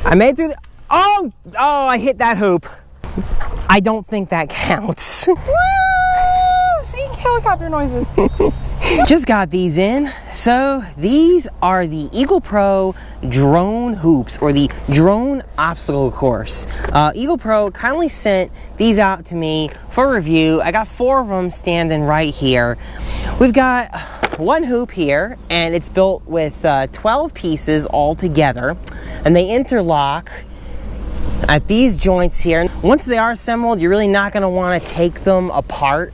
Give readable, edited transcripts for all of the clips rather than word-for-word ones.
I made it through the... Oh, I hit that hoop. I don't think that counts. Woo! See, helicopter noises. Just got these in. So these are the EaglePro drone hoops, or the drone obstacle course. EaglePro kindly sent these out to me for review. I got 4 of them standing right here. We've got one hoop here, and it's built with 12 pieces all together, and they interlock at these joints here. Once they are assembled, you're really not going to want to take them apart.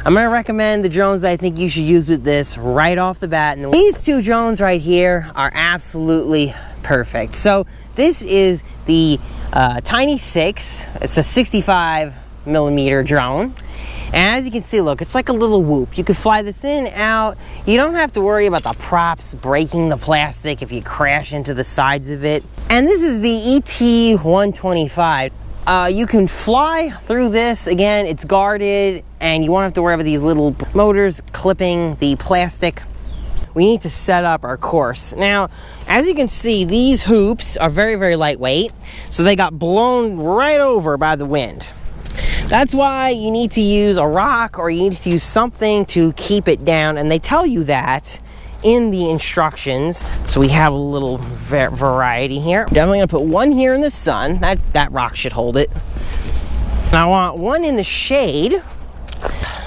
I'm going to recommend the drones that I think you should use with this right off the bat. And these 2 drones right here are absolutely perfect. So this is the Tiny 6. It's a 65mm drone. And as you can see, look, it's like a little whoop. You could fly this in, out. You don't have to worry about the props breaking the plastic if you crash into the sides of it. And this is the ET-125. You can fly through this. Again, it's guarded, and you won't have to worry about these little motors clipping the plastic. We need to set up our course. Now, as you can see, these hoops are very, very lightweight, so they got blown right over by the wind. That's why you need to use a rock, or you need to use something to keep it down, and they tell you that in the instructions. So we have a little variety here. Definitely gonna put one here in the sun. That rock should hold it. Now I want one in the shade.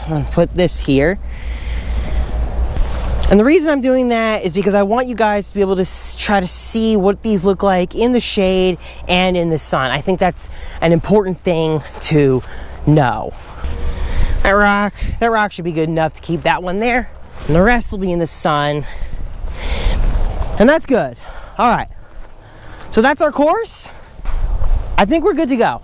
I'm gonna put this here. And the reason I'm doing that is because I want you guys to be able to try to see what these look like in the shade and in the sun. I think that's an important thing to know. That rock should be good enough to keep that one there. And the rest will be in the sun. And that's good. All right. So that's our course. I think we're good to go.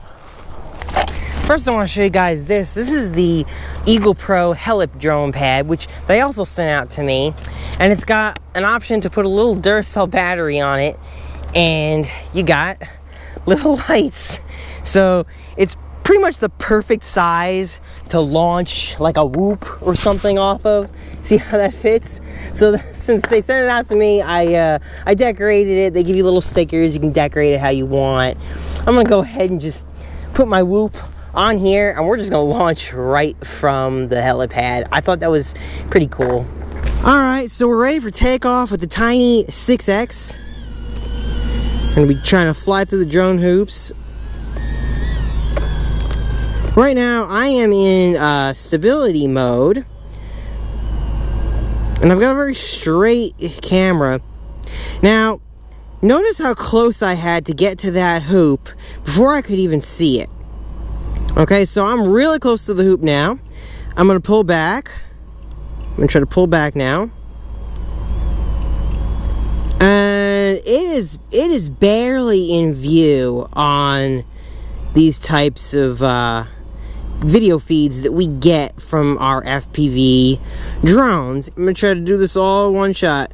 First, I want to show you guys this. This is the EaglePro Helip drone pad, which they also sent out to me. And it's got an option to put a little Duracell battery on it. And you got little lights. So it's pretty much the perfect size to launch like a whoop or something off of. See how that fits? So since they sent it out to me, I decorated it. They give you little stickers. You can decorate it how you want. I'm gonna go ahead and just put my whoop on here, and we're just gonna launch right from the helipad. I thought that was pretty cool. All right, so we're ready for takeoff with the Tiny 6X. Gonna be trying to fly through the drone hoops. Right now, I am in stability mode, and I've got a very straight camera. Now, notice how close I had to get to that hoop before I could even see it. Okay, so I'm really close to the hoop now. I'm going to pull back. I'm going to try to pull back now. And it is barely in view on these types of video feeds that we get from our FPV drones. I'm gonna try to do this all one shot.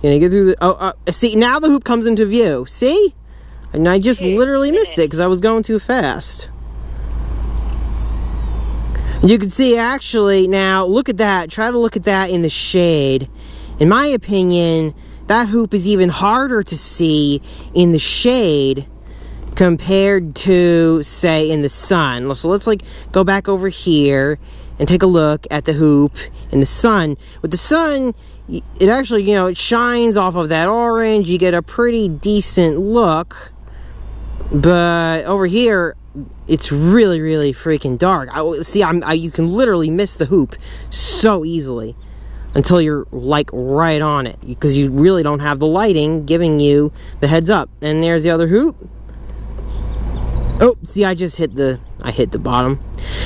Gonna get through the see, now the hoop comes into view. See? And I just literally missed it because I was going too fast. You can see, actually, now look at that. Try to look at that in the shade. In my opinion, that hoop is even harder to see in the shade compared to, say, in the sun. So let's go back over here and take a look at the hoop in the sun. With the sun, it actually, it shines off of that orange. You get a pretty decent look. But over here, it's really, really freaking dark. You can literally miss the hoop so easily until you're right on it, because you really don't have the lighting giving you the heads up. And there's the other hoop. Oh, see, I hit the bottom.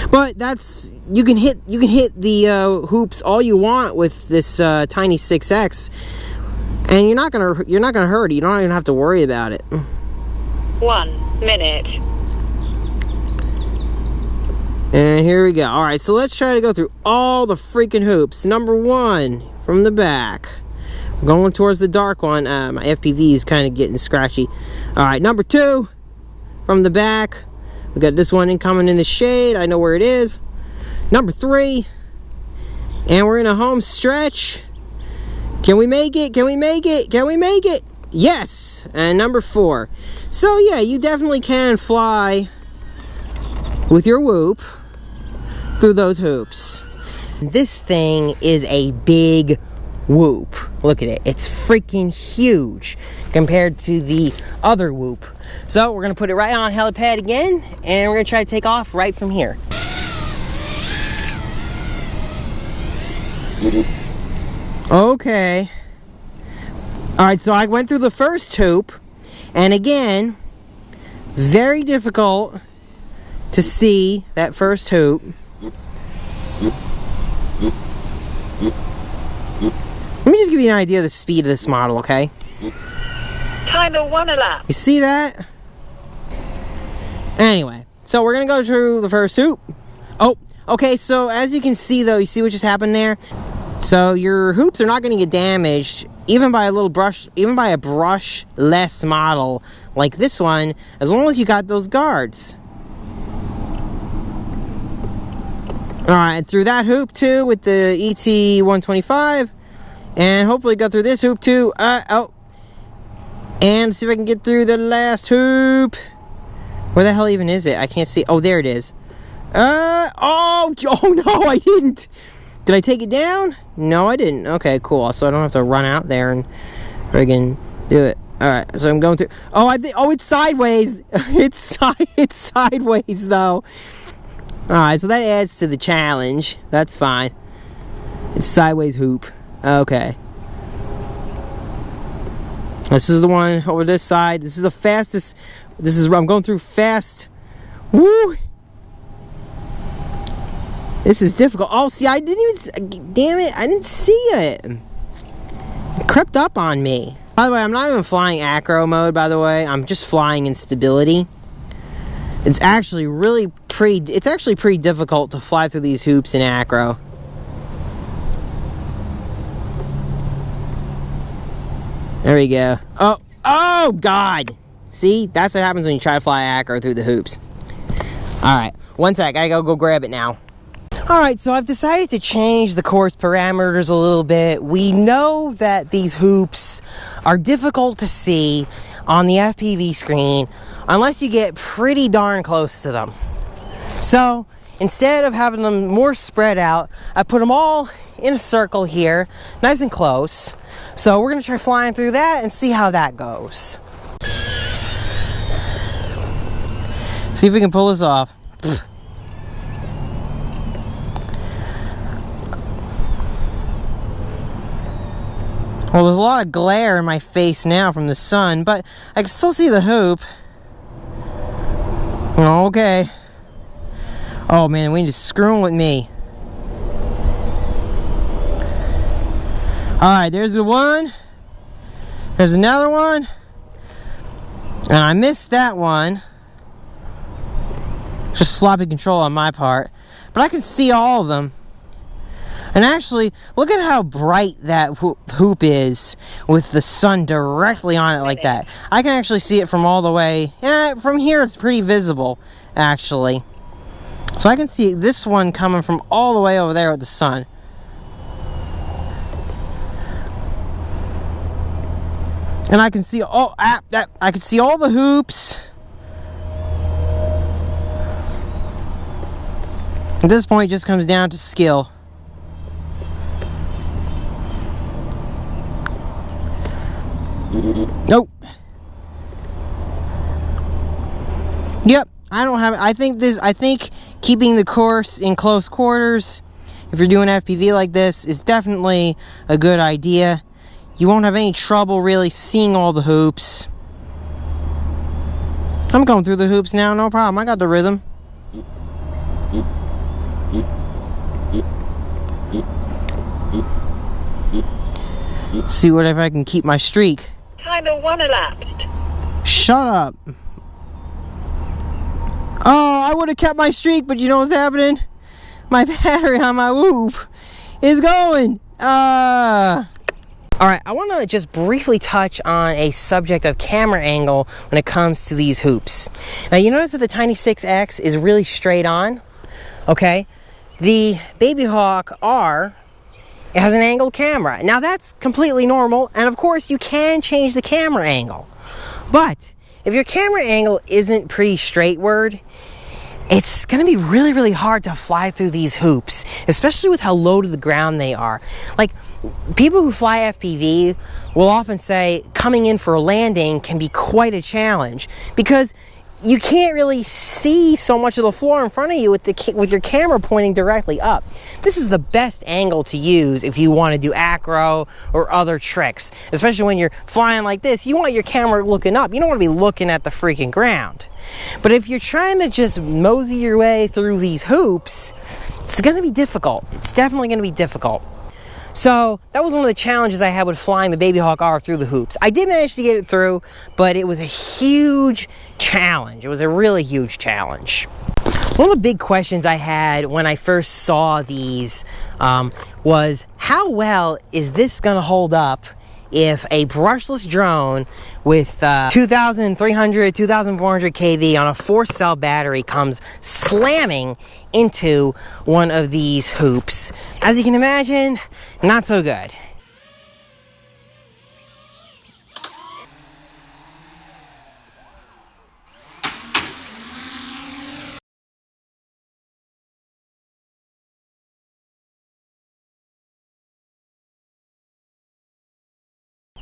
But you can hit the hoops all you want with this Tiny 6X, and you're not gonna hurt it. You don't even have to worry about it. 1 minute. And here we go. All right, so let's try to go through all the freaking hoops. Number 1 from the back. I'm going towards the dark one. My FPV is kind of getting scratchy. All right, number 2. From the back, we got this one incoming in the shade. I know where it is. Number 3, and we're in a home stretch. Can we make it? Can we make it? Can we make it? Yes, and number 4. So yeah, you definitely can fly with your whoop through those hoops. This thing is a big whoop. Look at it. It's freaking huge compared to the other whoop. So we're going to put it right on helipad again, and we're going to try to take off right from here. Okay. Alright, so I went through the first hoop, and again, very difficult to see that first hoop. Let me just give you an idea of the speed of this model, okay? Timer 1 elapsed. You see that? Anyway, so we're going to go through the first hoop. Oh, okay, so as you can see though, you see what just happened there? So your hoops are not going to get damaged even by a little brush, even by a brushless model like this one, as long as you got those guards. Alright, through that hoop too with the ET125, and hopefully go through this hoop too. Oh, and see if I can get through the last hoop. Where the hell even is it? I can't see. Oh, there it is. Oh no, I didn't. Did I take it down? No, I didn't. Okay, cool. So I don't have to run out there and friggin' do it. Alright, so I'm going through. Oh, it's sideways. It's sideways though. Alright, so that adds to the challenge. That's fine. It's sideways hoop. Okay. This is the one over this side. This is the fastest. I'm going through fast. Woo! This is difficult. Oh, see, I didn't even. Damn it, I didn't see it. It crept up on me. By the way, I'm not even flying acro mode, by the way. I'm just flying in stability. It's actually pretty difficult to fly through these hoops in acro. There we go. Oh God! See, that's what happens when you try to fly acro through the hoops. Alright, one sec, I gotta go grab it now. Alright, so I've decided to change the course parameters a little bit. We know that these hoops are difficult to see on the FPV screen unless you get pretty darn close to them. So, instead of having them more spread out, I put them all in a circle here, nice and close. So we're going to try flying through that and see how that goes. See if we can pull this off. Well, there's a lot of glare in my face now from the sun, but I can still see the hoop. Okay. Oh man, we just screwing with me. Alright, there's the one. There's another one. And I missed that one. Just sloppy control on my part. But I can see all of them. And actually, look at how bright that hoop is with the sun directly on it like that. I can actually see it from all the way. Yeah, from here it's pretty visible, actually. So I can see this one coming from all the way over there with the sun. And I can see I can see all the hoops. At this point, it just comes down to skill. Nope. Yep, I think keeping the course in close quarters, if you're doing FPV like this, is definitely a good idea. You won't have any trouble really seeing all the hoops. I'm going through the hoops now, no problem. I got the rhythm. See what if I can keep my streak. Timer 1 elapsed. Shut up. Oh, I would have kept my streak, but you know what's happening? My battery on my whoop is going. Alright, I want to just briefly touch on a subject of camera angle when it comes to these hoops. Now, you notice that the Tiny 6X is really straight on, okay? The Baby Hawk R it has an angled camera. Now that's completely normal, and of course you can change the camera angle. But if your camera angle isn't pretty straightward, it's going to be really, really hard to fly through these hoops, especially with how low to the ground they are. Like, people who fly FPV will often say coming in for a landing can be quite a challenge because you can't really see so much of the floor in front of you with your camera pointing directly up. This is the best angle to use if you want to do acro or other tricks, especially when you're flying like this. You want your camera looking up. You don't want to be looking at the freaking ground. But if you're trying to just mosey your way through these hoops, it's going to be difficult. It's definitely going to be difficult. So that was one of the challenges I had with flying the Baby Hawk R through the hoops. I did manage to get it through, but it was a huge challenge. It was a really huge challenge. One of the big questions I had when I first saw these was, how well is this going to hold up if a brushless drone with 2,300, 2,400 kV on a 4-cell battery comes slamming into one of these hoops? As you can imagine, not so good.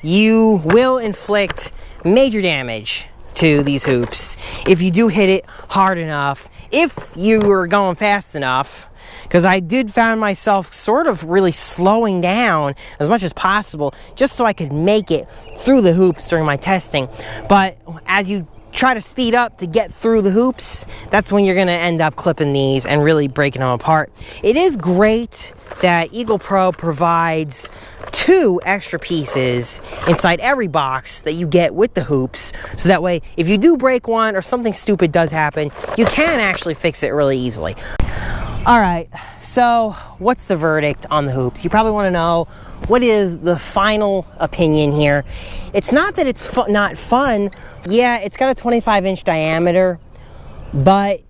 You will inflict major damage to these hoops if you do hit it hard enough, if you were going fast enough, because I did find myself sort of really slowing down as much as possible just so I could make it through the hoops during my testing. But as you try to speed up to get through the hoops, that's when you're going to end up clipping these and really breaking them apart. It is great that EaglePro provides 2 extra pieces inside every box that you get with the hoops, so that way if you do break one or something stupid does happen, you can actually fix it really easily. Alright, so what's the verdict on the hoops? You probably want to know, what is the final opinion here? It's not that it's not fun. Yeah, it's got a 25-inch diameter, but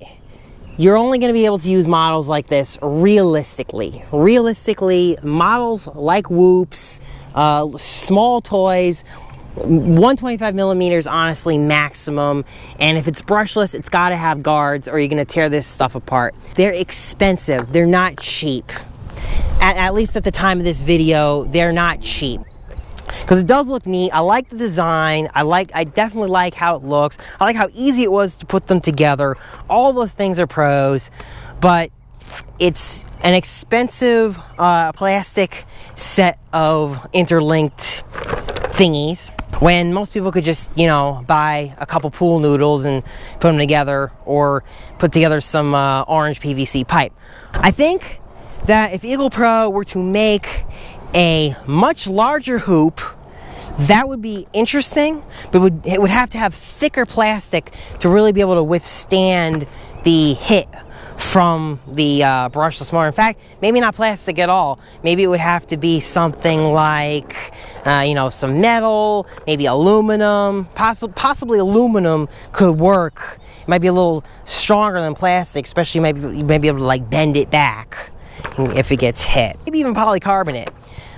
you're only going to be able to use models like this realistically. Realistically, models like Whoops, small toys, 125 millimeters, honestly, maximum. And if it's brushless, it's got to have guards or you're going to tear this stuff apart. They're expensive. They're not cheap. At least at the time of this video, they're not cheap. Because it does look neat. I like the design. I definitely like how it looks. I like how easy it was to put them together. All those things are pros, but it's an expensive plastic set of interlinked thingies, when most people could just, you know, buy a couple pool noodles and put them together, or put together some orange PVC pipe. I think that if EaglePro were to make a much larger hoop, that would be interesting, but it would have to have thicker plastic to really be able to withstand the hit from the brushless motor. In fact, maybe not plastic at all. Maybe it would have to be something like, some metal, maybe aluminum. Possibly aluminum could work. It might be a little stronger than plastic, especially you might be able to like bend it back if it gets hit. Maybe even polycarbonate.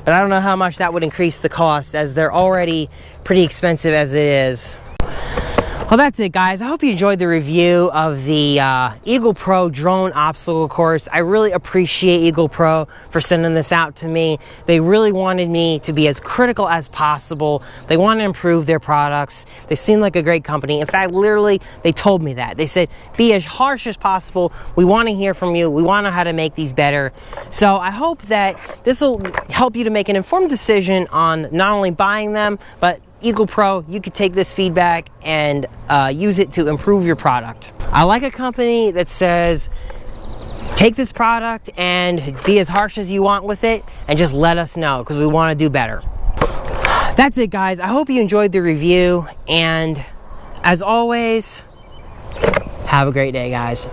But I don't know how much that would increase the cost, as they're already pretty expensive as it is. Well, that's it, guys. I hope you enjoyed the review of the EaglePro drone obstacle course. I really appreciate EaglePro for sending this out to me. They really wanted me to be as critical as possible. They want to improve their products. They seem like a great company. In fact, literally, they told me that. They said, be as harsh as possible. We want to hear from you. We want to know how to make these better. So I hope that this will help you to make an informed decision on not only buying them, but EaglePro, you could take this feedback and use it to improve your product. I like a company that says, take this product and be as harsh as you want with it and just let us know, because we want to do better. That's it, guys. I hope you enjoyed the review, and as always, have a great day, guys.